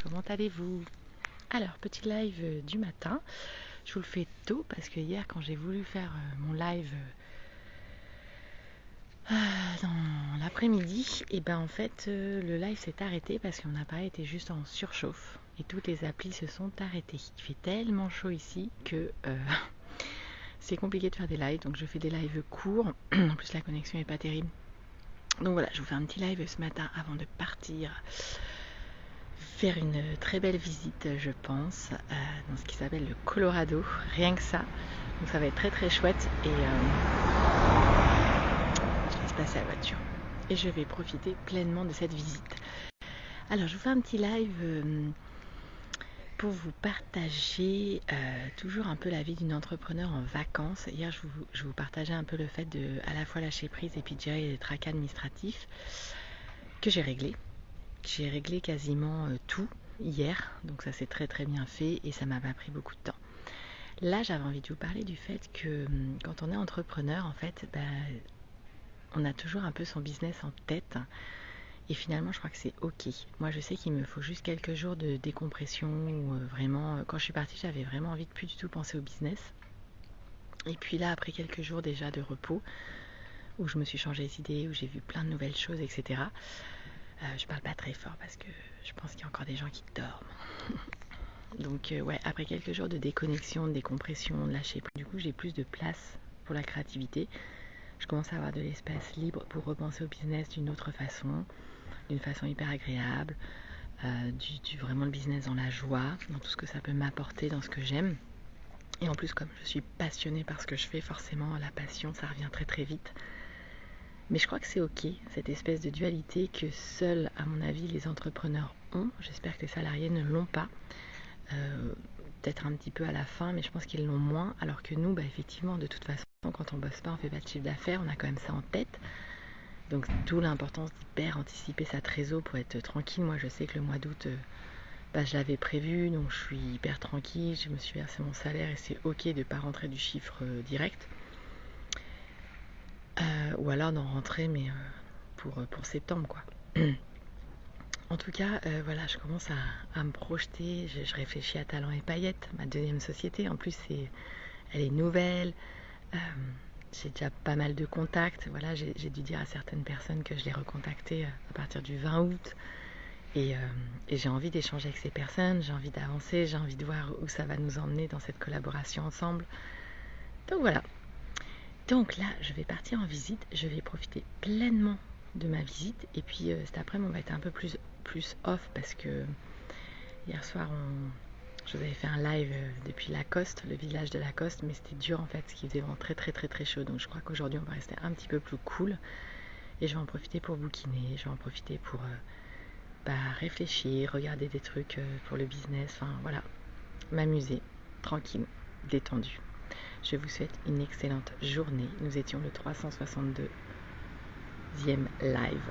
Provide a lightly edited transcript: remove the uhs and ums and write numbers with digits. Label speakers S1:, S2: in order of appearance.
S1: comment allez-vous? Alors, petit live du matin. Je vous le fais tôt parce que hier, quand j'ai voulu faire mon live dans l'après-midi, et ben en fait, le live s'est arrêté parce que mon appareil était juste en surchauffe et toutes les applis se sont arrêtées. Il fait tellement chaud ici que c'est compliqué de faire des lives, donc je fais des lives courts. En plus, la connexion n'est pas terrible. Donc voilà, je vous fais un petit live ce matin avant de partir faire une très belle visite, je pense, dans ce qui s'appelle le Colorado, rien que ça. Donc ça va être très très chouette et je laisse passer la voiture et je vais profiter pleinement de cette visite. Alors je vous fais un petit live pour vous partager toujours un peu la vie d'une entrepreneur en vacances. Hier je vous partageais un peu le fait de à la fois lâcher prise et puis de gérer les tracas administratifs que j'ai réglés. J'ai réglé quasiment tout hier, donc ça s'est très très bien fait et ça m'a pas pris beaucoup de temps. Là, j'avais envie de vous parler du fait que quand on est entrepreneur, en fait, on a toujours un peu son business en tête et finalement, je crois que c'est ok. Moi, je sais qu'il me faut juste quelques jours de décompression où vraiment, quand je suis partie, j'avais vraiment envie de plus du tout penser au business. Et puis là, après quelques jours déjà de repos, où je me suis changé les idées, où j'ai vu plein de nouvelles choses, etc. Je parle pas très fort parce que je pense qu'il y a encore des gens qui dorment. Donc ouais, après quelques jours de déconnexion, de décompression, de lâcher prise, du coup j'ai plus de place pour la créativité. Je commence à avoir de l'espace libre pour repenser au business d'une autre façon, d'une façon hyper agréable, vraiment le business dans la joie, dans tout ce que ça peut m'apporter, dans ce que j'aime. Et en plus, comme je suis passionnée par ce que je fais, forcément la passion ça revient très très vite. Mais je crois que c'est ok, cette espèce de dualité que seuls, à mon avis, les entrepreneurs ont. J'espère que les salariés ne l'ont pas. Peut-être un petit peu à la fin, mais je pense qu'ils l'ont moins. Alors que nous, effectivement, de toute façon, quand on bosse pas, on fait pas de chiffre d'affaires, on a quand même ça en tête. Donc d'où l'importance d'hyper anticiper sa trésor pour être tranquille. Moi, je sais que le mois d'août, je l'avais prévu, donc je suis hyper tranquille. Je me suis versé mon salaire et c'est ok de ne pas rentrer du chiffre direct. Ou alors d'en rentrer, mais pour septembre, quoi. En tout cas, voilà, je commence à me projeter. Je réfléchis à Talent et Paillettes, ma deuxième société. En plus, elle est nouvelle. J'ai déjà pas mal de contacts. Voilà, j'ai dû dire à certaines personnes que je les recontactais à partir du 20 août. Et j'ai envie d'échanger avec ces personnes. J'ai envie d'avancer. J'ai envie de voir où ça va nous emmener dans cette collaboration ensemble. Donc voilà. Donc là, je vais partir en visite. Je vais profiter pleinement de ma visite. Et puis cet après-midi, on va être un peu plus off parce que hier soir, je vous avais fait un live depuis Lacoste, le village de Lacoste, mais c'était dur en fait, parce qu'il faisait vraiment très très très très chaud. Donc je crois qu'aujourd'hui, on va rester un petit peu plus cool. Et je vais en profiter pour bouquiner. Je vais en profiter pour réfléchir, regarder des trucs pour le business. Enfin voilà, m'amuser, tranquille, détendu. Je vous souhaite une excellente journée. Nous étions le 362e live.